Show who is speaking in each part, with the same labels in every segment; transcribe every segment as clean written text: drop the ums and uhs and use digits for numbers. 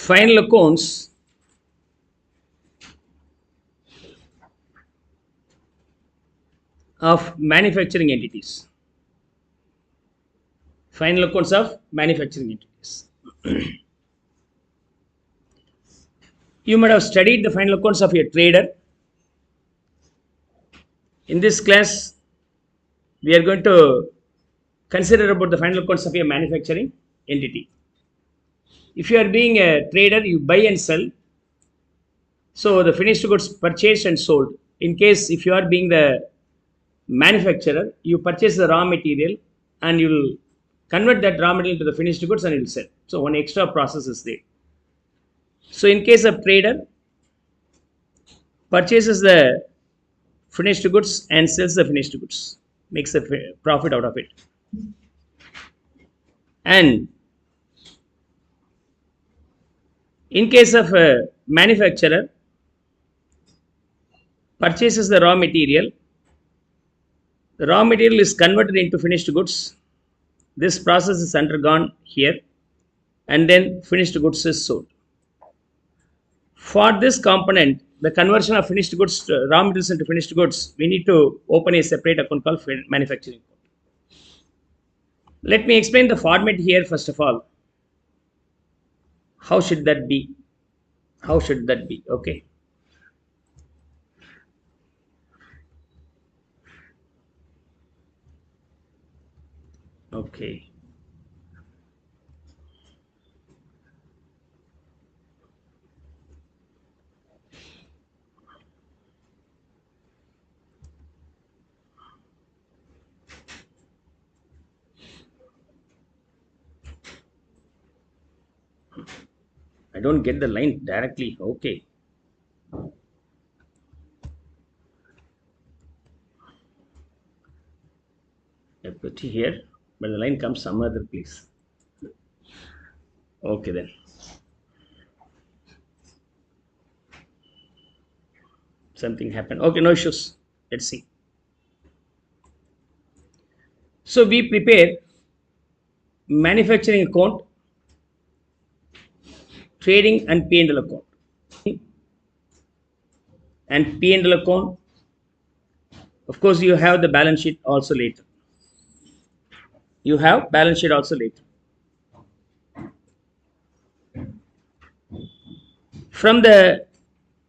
Speaker 1: Final accounts of manufacturing entities. Final accounts of manufacturing entities. You might have studied the final accounts of a trader. In this class, we are going to consider about the final accounts of a manufacturing entity. If you are being a trader, you buy and sell. So the finished goods purchased and sold. In case if you are being the manufacturer, you purchase the raw material and you will convert that raw material to the finished goods and you will sell. So one extra process is there. So in case of trader, purchases the finished goods and sells the finished goods, makes a profit out of it. And in case of a manufacturer, purchases the raw material, the raw material is converted into finished goods. This process is undergone here and then finished goods is sold. For this component, the conversion of finished goods to raw materials into finished goods, we need to open a separate account called manufacturing account. Let me explain the format here first of all. How should that be? How should that be? Okay. Okay. I don't get the line directly. Okay. I put it here, but the line comes some other place. Okay then. Something happened. Okay, no issues. Let's see. So we prepare manufacturing account, trading and P&L account. And P&L account, of course, you have the balance sheet also later. You have balance sheet also later. From the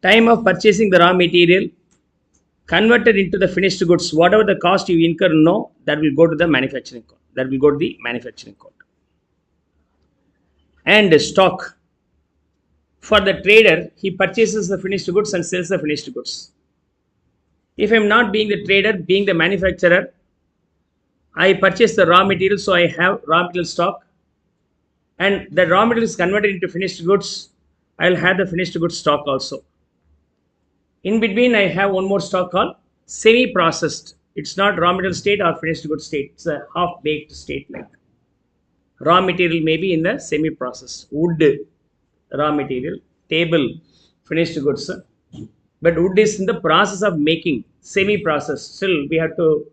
Speaker 1: time of purchasing the raw material, converted into the finished goods, whatever the cost you incur, no, that will go to the manufacturing account. That will go to the manufacturing account. And stock. For the trader, he purchases the finished goods and sells the finished goods. If I am not being the trader, being the manufacturer, I purchase the raw material, so I have raw material stock. And the raw material is converted into finished goods. I will have the finished goods stock also. In between, I have one more stock called semi-processed. It's not raw material state or finished goods state. It's a half-baked state like. Raw material may be in the semi-processed. Wood, raw material, table, finished goods. But wood is in the process of making, semi-processed. Still, we have to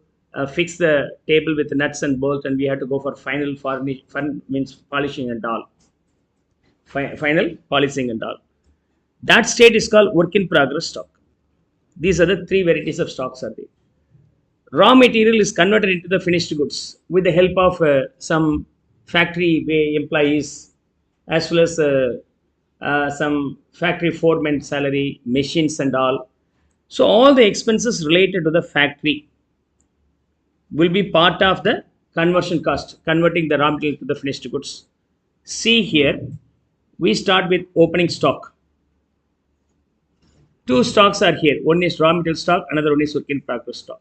Speaker 1: fix the table with nuts and bolts, and we have to go for final means polishing and all. Final polishing and all. That state is called work in progress stock. These are the three varieties of stocks are there. Raw material is converted into the finished goods with the help of some factory employees as well as some factory foreman salary, machines and all. So all the expenses related to the factory will be part of the conversion cost, converting the raw material to the finished goods. See here, we start with opening stock. Two stocks are here. One is raw material stock, another one is work in progress stock.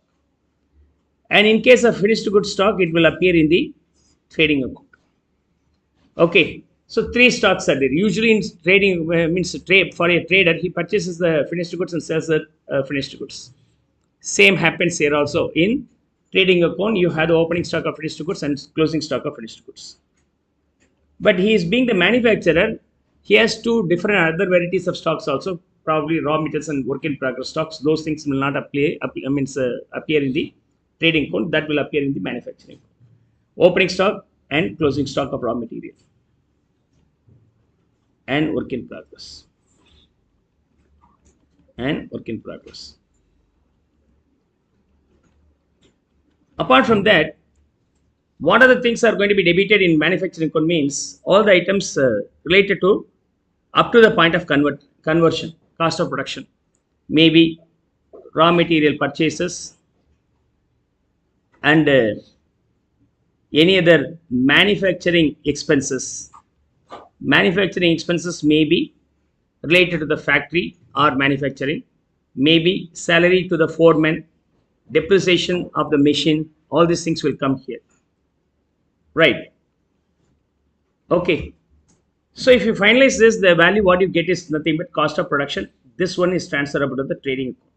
Speaker 1: And in case of finished goods stock, it will appear in the trading account. Okay, so three stocks are there. Usually in trading means trade for a trader, he purchases the finished goods and sells the finished goods. Same happens here also. In trading account, you have the opening stock of finished goods and closing stock of finished goods. But he is being the manufacturer. He has two different other varieties of stocks also. Probably raw materials and work in progress stocks. Those things will not appear in the trading account. That will appear in the manufacturing. Opening stock and closing stock of raw material. and work in progress. And work in progress. Apart from that, what are the things are going to be debited in manufacturing code means all the items related to up to the point of conversion, cost of production, maybe raw material purchases and any other manufacturing expenses. Manufacturing expenses may be related to the factory or manufacturing, maybe salary to the foreman, depreciation of the machine, all these things will come here. Right. Okay. So if you finalize this, the value what you get is nothing but cost of production. This one is transferable to the trading account.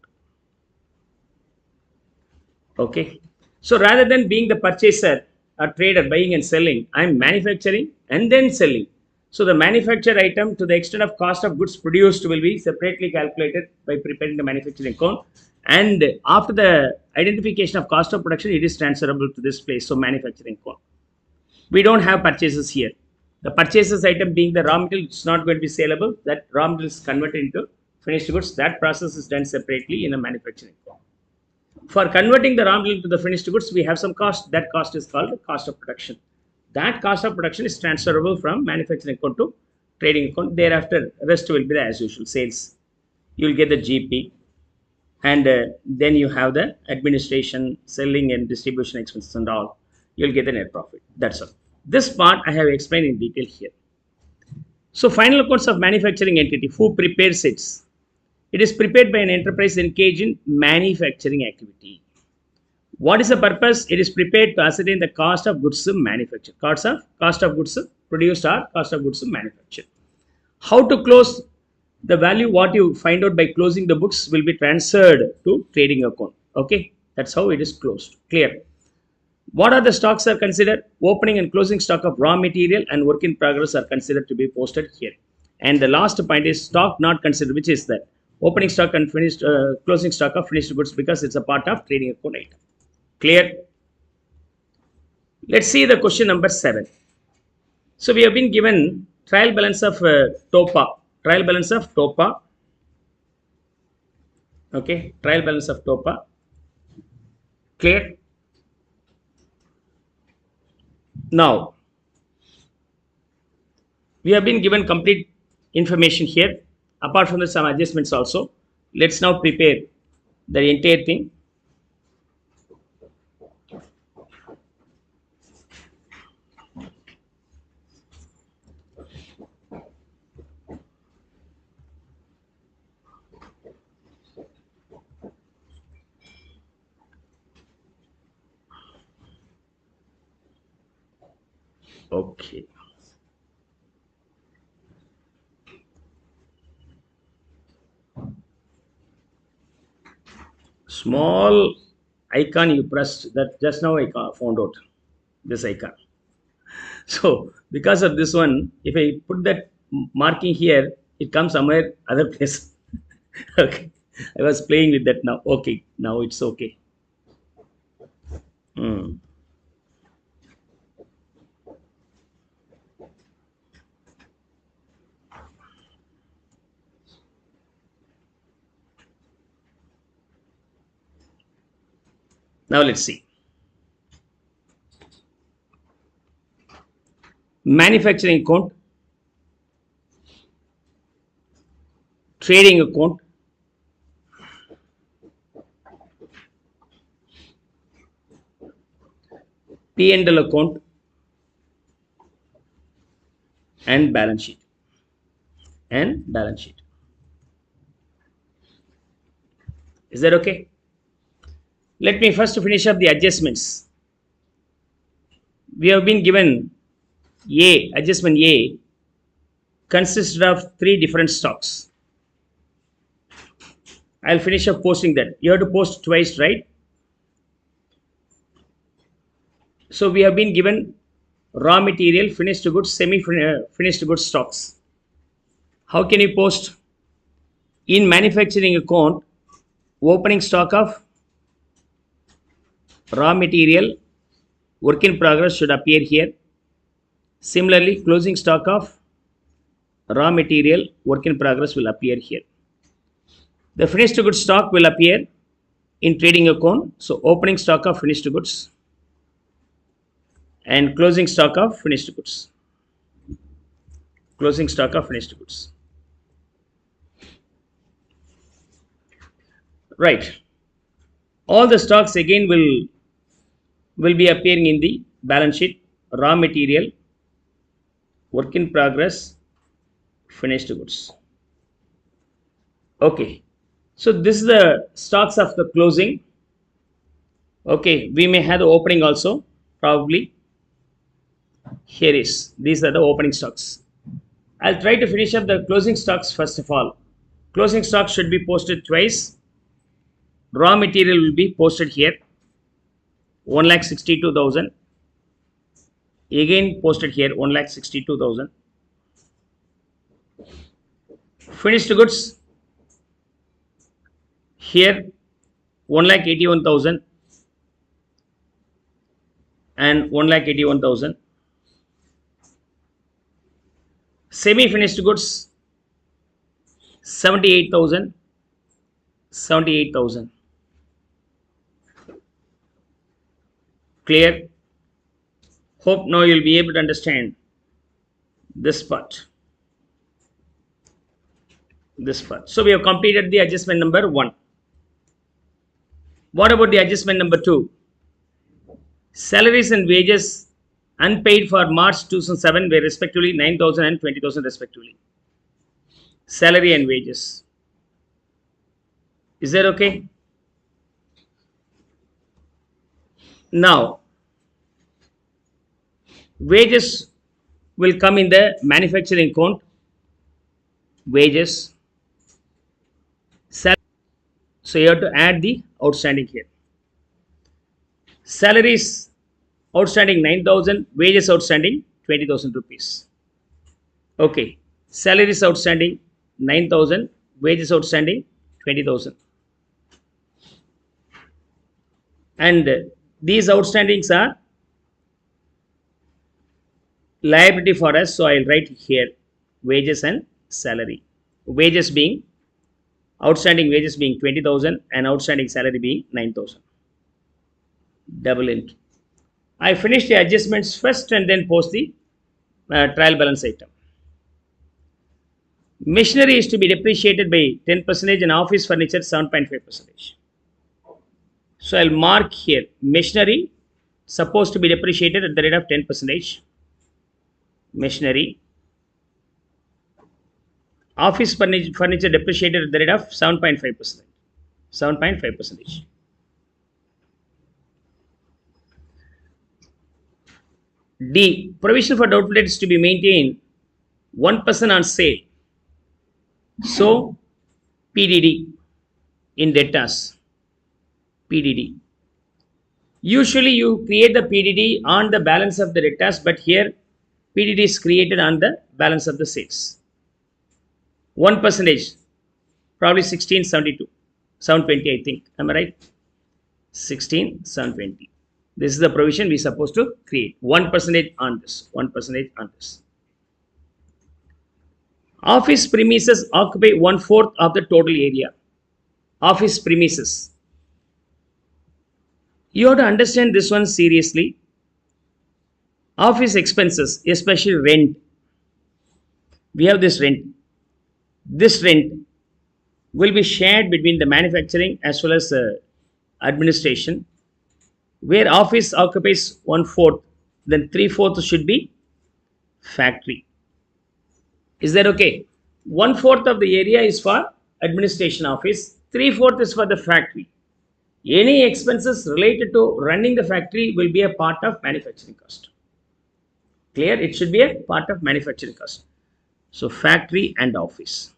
Speaker 1: Okay. So rather than being the purchaser or trader buying and selling, I'm manufacturing and then selling. So the manufactured item to the extent of cost of goods produced will be separately calculated by preparing the manufacturing account. And after the identification of cost of production, it is transferable to this place. So manufacturing account. We don't have purchases here. The purchases item being the raw material, it's not going to be saleable. That raw material is converted into finished goods. That process is done separately in a manufacturing account. For converting the raw material to the finished goods, we have some cost. That cost is called the cost of production. That cost of production is transferable from manufacturing account to trading account. Thereafter, rest will be the as usual sales. You will get the GP, and then you have the administration, selling, and distribution expenses and all. You'll get the net profit. That's all. This part I have explained in detail here. So, final accounts of manufacturing entity. Who prepares it? It is prepared by an enterprise engaged in manufacturing activity. What is the purpose? It is prepared to ascertain the cost of goods manufactured. Cost of goods produced or cost of goods manufactured. How to close the value? What you find out by closing the books will be transferred to trading account. Okay, that's how it is closed. Clear. What are the stocks are considered? Opening and closing stock of raw material and work in progress are considered to be posted here. And the last point is stock not considered, which is that opening stock and finished closing stock of finished goods because it's a part of trading account item. Clear? Let's see the question number 7. So we have been given trial balance of TOPA. Trial balance of TOPA. Okay, trial balance of TOPA. Clear? Now, we have been given complete information here. Apart from the some adjustments also. Let's now prepare the entire thing. Okay. Small icon you pressed that just now I found out this icon. So because of this one, if I put that marking here, it comes somewhere other place. Okay. I was playing with that now. Okay. Now it's okay. Hmm. Now let's see. Manufacturing account, trading account, P&L account, and balance sheet. Is that okay? Let me first finish up the adjustments. We have been given A, adjustment A consisted of 3 different stocks. I'll finish up posting that. You have to post twice, right? So we have been given raw material, finished goods, semi-finished goods stocks. How can you post? In manufacturing account, opening stock of raw material, work in progress should appear here. Similarly, closing stock of raw material, work in progress will appear here. The finished goods stock will appear in trading account. So opening stock of finished goods and closing stock of finished goods. Closing stock of finished goods. Right. All the stocks again will be appearing in the balance sheet. Raw material, work in progress, finished goods. Okay. So this is the stocks of the closing. Okay, we may have the opening also, probably. Here is, these are the opening stocks. I'll try to finish up the closing stocks first of all. Closing stocks should be posted twice. Raw material will be posted here, 1,62,000. Again posted here, 1,62,000. Finished goods here, 1,81,000 and 1,81,000. Semi-finished goods, 78,000, 78,000. Clear? Hope now you'll be able to understand this part. This part. So we have completed the adjustment number 1. What about the adjustment number 2? Salaries and wages unpaid for March 2007 were respectively 9,000 and 20,000 respectively. Salary and wages. Is that okay? Now, wages will come in the manufacturing count. Wages. Salary. So you have to add the outstanding here. Salaries outstanding 9,000, wages outstanding 20,000 rupees. Okay, salaries outstanding 9,000, wages outstanding 20,000. And these outstandings are liability for us, so I'll write here wages and salary. Wages being, outstanding wages being 20,000 and outstanding salary being 9,000. Double into. I finish the adjustments first and then post the trial balance item. Machinery is to be depreciated by 10% and office furniture 7.5%. So I'll mark here machinery supposed to be depreciated at the rate of 10%. Machinery. Office furniture depreciated at the rate of 7.5%. 7.5%. D. Provision for doubtful debts to be maintained 1% on sale. So, PDD in debtors. PDD. Usually you create the PDD on the balance of the debtors, but here PDD is created on the balance of the sales. 1%, probably 1672, 720 I think. Am I right? 16,720. This is the provision we are supposed to create. 1% on this. 1% on this. Office premises occupy 1/4 of the total area. Office premises. You have to understand this one seriously. Office expenses, especially rent. We have this rent. This rent will be shared between the manufacturing as well as administration. Where office occupies 1/4, then 3/4 should be factory. Is that okay? 1/4 of the area is for administration office, 3/4 is for the factory. Any expenses related to running the factory will be a part of manufacturing cost. Clear? It should be a part of manufacturing cost. So factory and office.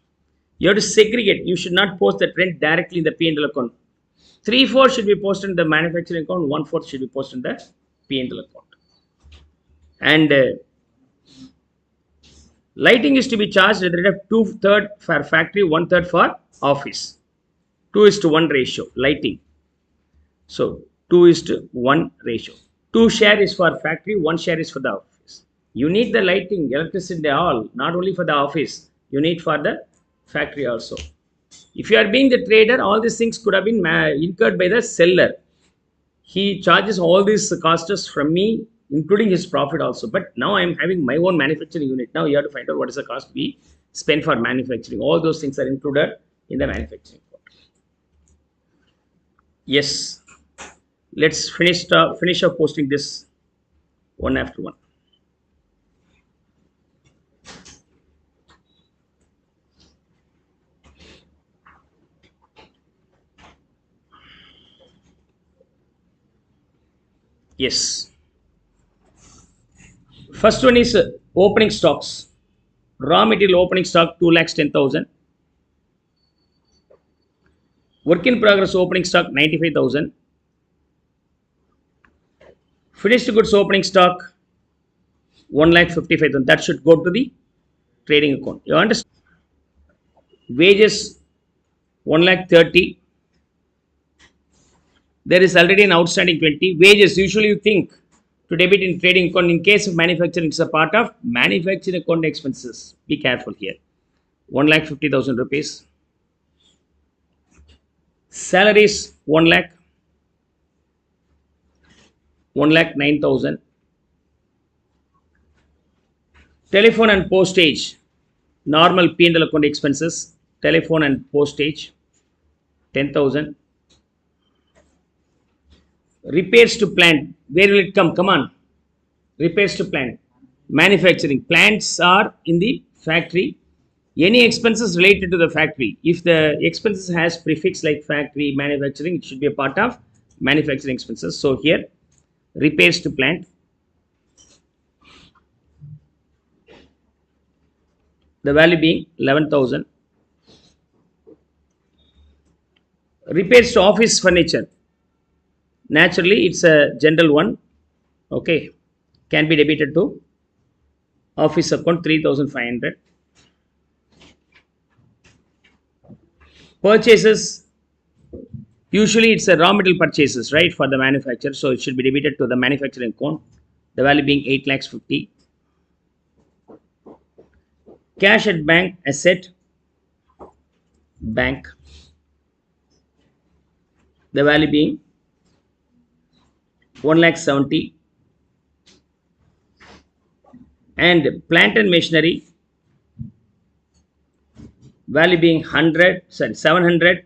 Speaker 1: You have to segregate. You should not post the rent directly in the P&L account. 3/4 should be posted in the manufacturing account, 1/4 should be posted in the P&L account. And lighting is to be charged at the rate of 2/3 for factory, 1/3 for office. 2:1 ratio, lighting. So 2:1 ratio. 2 share is for factory, 1 share is for the office. You need the lighting, electricity, all, not only for the office, you need for the factory also. If you are being the trader, all these things could have been incurred by the seller. He charges all these costs from me, including his profit also. But now I am having my own manufacturing unit. Now you have to find out what is the cost we spend for manufacturing. All those things are included in the manufacturing cost. Yes, let's finish up posting this one after one. Yes. First one is opening stocks. Raw material opening stock 2,10,000. Work in progress opening stock 95,000. Finished goods opening stock 1,55,000. That should go to the trading account. You understand? Wages 1,30,000. There is already an outstanding 20. Wages usually you think to debit in trading account. In case of manufacturing, it's a part of manufacturing account expenses. Be careful here. 1,50,000 rupees. Salaries 1 lakh. 1,09,000. Telephone and postage. Normal P&L account expenses. Telephone and postage 10,000. Repairs to plant. Where will it come? Come on. Repairs to plant. Manufacturing. Plants are in the factory. Any expenses related to the factory. If the expenses has prefix like factory, manufacturing, it should be a part of manufacturing expenses. So here, repairs to plant. The value being 11,000. Repairs to office furniture. Naturally, it's a general one. Okay. Can be debited to office account 3,500. Purchases. Usually, it's a raw material purchases, right, for the manufacturer. So, it should be debited to the manufacturing account. The value being 8,50,000. Cash at bank asset. Bank. The value being 1,70,000. And plant and machinery. Value being 700.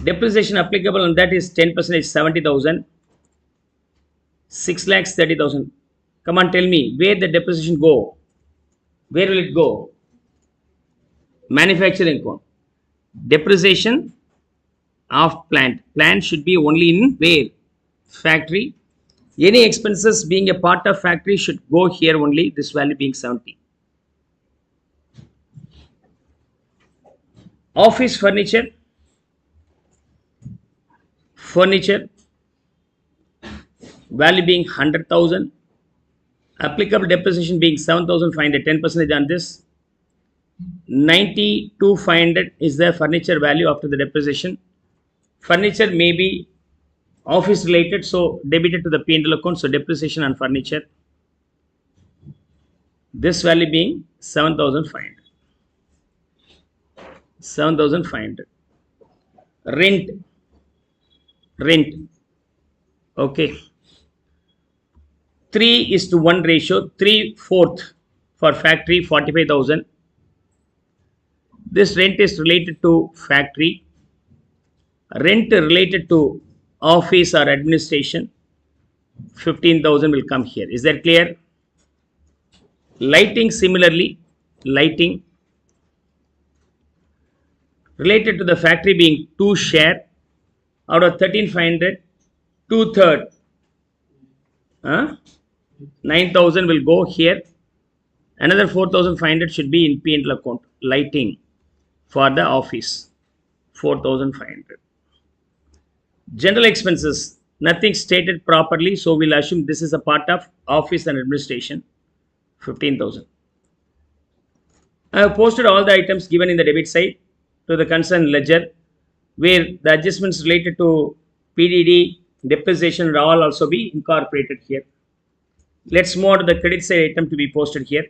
Speaker 1: Depreciation applicable on that is 10% 70,000. 6,30,000. Come on, tell me where the depreciation go. Where will it go? Manufacturing account. Depreciation of plant. Plant should be only in where? Factory. Any expenses being a part of factory should go here only. This value being 70. Office furniture. Furniture. Value being 100,000. Applicable depreciation being 7,500. 10% on this. 92,500 is the furniture value after the depreciation. Furniture may be office related, so debited to the P&L account. So depreciation on furniture. This value being 7,500. 7,500. Rent. Rent. Okay. 3:1 ratio. 3/4 for factory 45,000. This rent is related to factory. Rent related to office or administration 15,000 will come here. Is that clear? Lighting similarly. Lighting related to the factory being 2 share out of 13,500, 2/3 9,000 will go here. Another 4,500 should be in P&L account. Lighting for the office 4,500. General expenses, nothing stated properly, so we'll assume this is a part of office and administration 15,000. I have posted all the items given in the debit side to the concerned ledger, where the adjustments related to PDD, depreciation will all also be incorporated here. Let's move on to the credit side item to be posted here.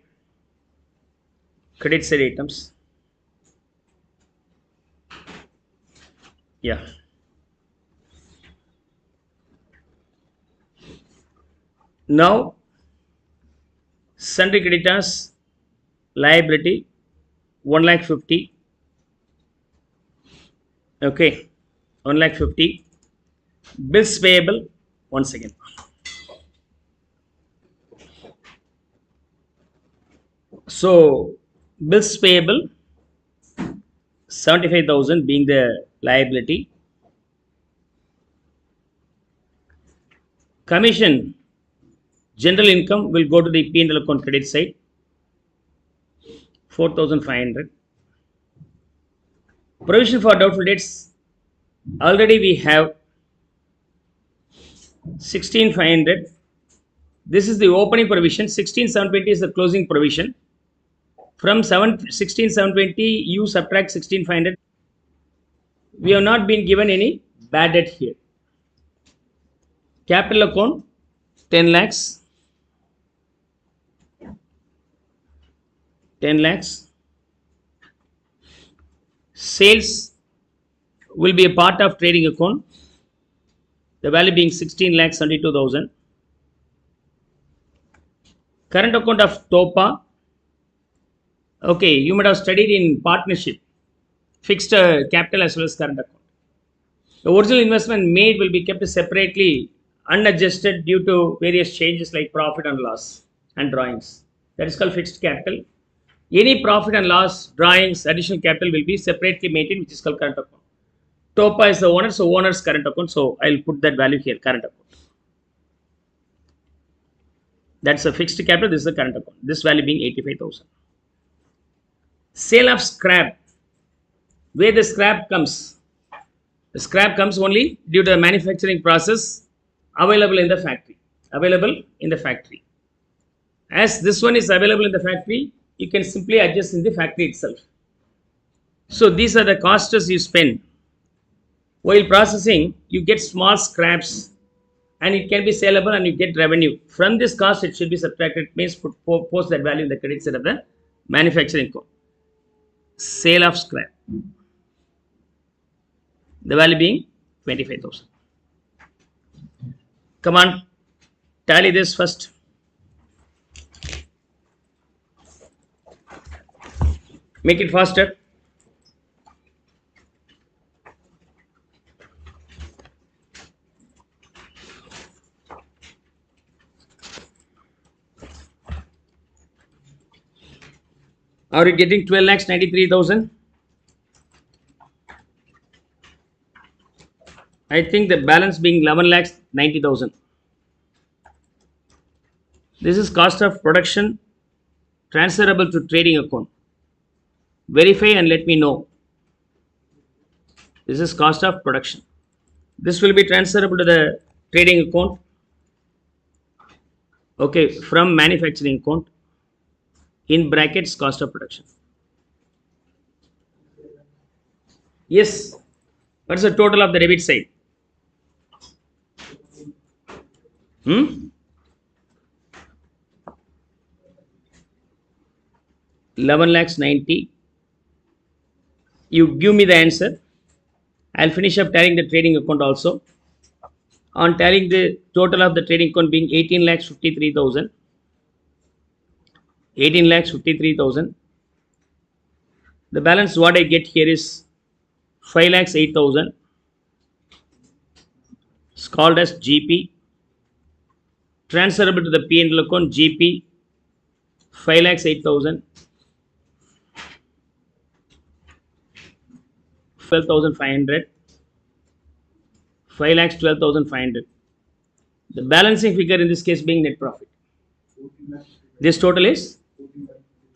Speaker 1: Credit side items. Yeah. Now, sundry creditors liability 1,50,000. Okay, 1,50,000. Bills payable. One second. So, bills payable 75,000 being the liability. Commission general income will go to the P&L account credit side 4,500. Provision for doubtful debts already we have 16,500. This is the opening provision. 16,720 is the closing provision. From 16,720 you subtract 16,500. We have not been given any bad debt here. Capital account 10 lakhs. 10 lakhs. Sales will be a part of trading account. The value being 16 lakhs 72,000. Current account of TOPA. Okay, you might have studied in partnership, fixed capital as well as current account. The original investment made will be kept separately, unadjusted due to various changes like profit and loss and drawings. That is called fixed capital. Any profit and loss, drawings, additional capital will be separately maintained, which is called current account. TOPA is the owner, so owner's current account. So I'll put that value here, current account. That's a fixed capital. This is the current account. This value being 85,000. Sale of scrap. Where the scrap comes? The scrap comes only due to the manufacturing process available in the factory. Available in the factory. As this one is available in the factory, you can simply adjust in the factory itself. So these are the costs you spend. While processing, you get small scraps and it can be saleable and you get revenue. From this cost, it should be subtracted. It means post that value in the credit side of the manufacturing cost. Sale of scrap. The value being 25,000. Come on, tally this first. Make it faster. Are you getting 12 lakhs 93,000? I think the balance being 11 lakhs 90,000. This is cost of production transferable to trading account. Verify and let me know. This is cost of production. This will be transferable to the trading account. Okay, from manufacturing account. In brackets, cost of production. Yes. What's the total of the debit side? 11 lakhs 90. You give me the answer. I'll finish up tallying the trading account also. On tallying the total of the trading account being 18 lakhs 53,000. 18 lakhs 53,000. The balance what I get here is 5 lakhs 8,000. It's called as GP. Transferable to the P&L account GP 5 lakhs 8,000. 12,500. 5 lakhs 12,500. The balancing figure in this case being net profit. This total is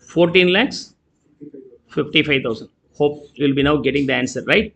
Speaker 1: 14 lakhs 55,000. Hope you will be now getting the answer, right?